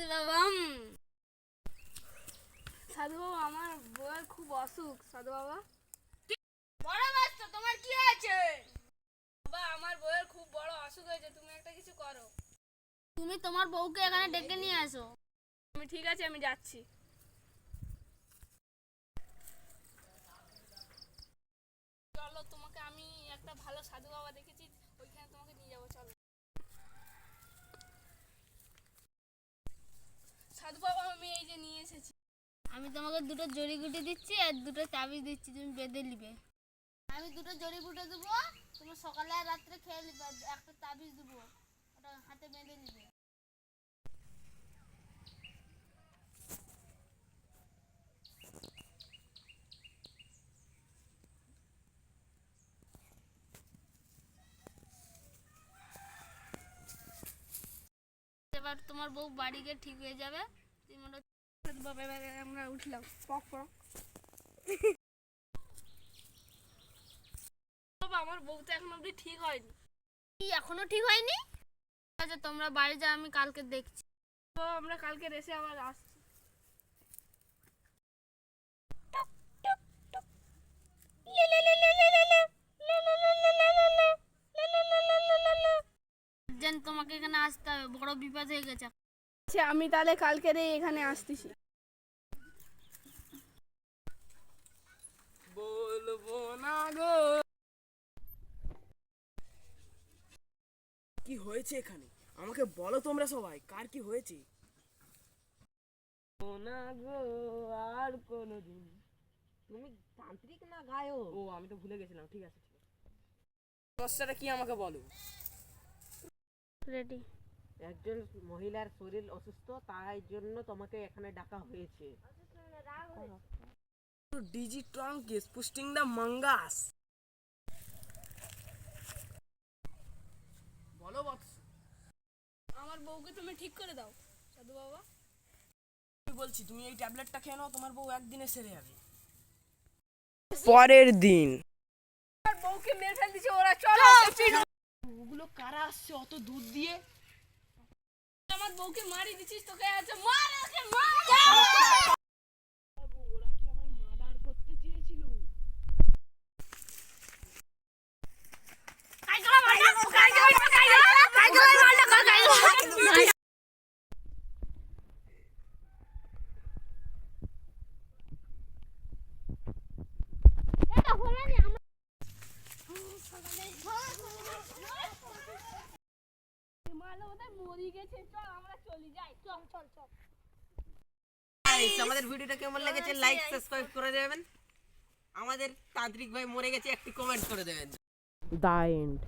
সাধু বাবা, আমার বউয়ের খুব অসুখ। সাধু বাবা, বড় বাচ্চা, তোমার কি হয়েছে? বাবা, আমার বউয়ের খুব বড় অসুখ হয়েছে, তুমি একটা কিছু করো। তুমি তোমার বউকে এখানে ডেকে নিয়ে আসো। ঠিক আছে, আমি যাচ্ছি। চলো, তোমাকে আমি একটা ভালো সাধু বাবা দেখেছি, ওইখানে তোমাকে নিয়ে যাবো। চলো সাধু বাবা, আমি এই যে নিয়ে এসেছি। আমি তোমাকে দুটো জড়িগুটি দিচ্ছি আর দুটো তাবিজ দিচ্ছি, তুমি বেঁধে নিবে। আমি দুটো জড়িবুটি দেবো, তুমি সকালে আর রাত্রে খেয়ে নিবে। একটা তাবিজ দেবো, ওটা হাতে বেঁধে নিবে। এবার তোমার বউ বাড়ি গিয়ে ঠিক হয়ে যাবে। সাধু বাবা, এবারে আমরা উঠলাম। পক পক। বাবা, আমার বউ তো এখন অবধি ঠিক হয়নি। কি এখনো ঠিক হয়নি? আচ্ছা, তোমরা বাড়ি যাও, আমি কালকে দেখছি। তো আমরা কালকে এসে আবার আসছি। যেন তোমাকে এখানে আসতে হবে, বড় বিপদ হয়ে গেছে। আচ্ছা, আমি তাহলে কালকে এখানে আসতেছি। বলবো না গো। কি হয়েছে এখানে? আমাকে বলো তোমরা সবাই, কার কি হয়েছে? না গো, আর কোনোদিন। তুমি তান্ত্রিক না গায়ক? ও, আমি তো ভুলে গেছিলাম। ঠিক আছে, ঠিক আছে। সমস্যাটা কি আমাকে বলো। রেডি। একজন মহিলার শরীর অসুস্থ, তাই জন্য তোমাকে এখানে ডাকা হয়েছে। DG trunk is posting the mangoes. বলো বৎস। আমার বউকে তুমি ঠিক করে দাও সাধু বাবা। আমি বলছি, তুমি এই ট্যাবলেটটা খেয়ে নাও, তোমার বউ একদিনে সেরে যাবে। পরের দিন। আমার বউকে মেরে ফেল দিছে ওরা। চলো। ওগুলো কারা আসছে অত দূর দিয়ে? আমার বউকে মারি দিছিস, তোকে আছে মার, ওকে মার। ওরা কি আমায় মার্ডার করতে চেয়েছিল? মরি গেছে, চল আমরা চলে যাই। চল চল চল। আমাদের ভিডিওটা কেমন লেগেছে লাইক সাবস্ক্রাইব করে দেবেন। আমাদের তান্ত্রিক ভাই মরে গেছে, একটি কমেন্ট করে দেবেন। The end.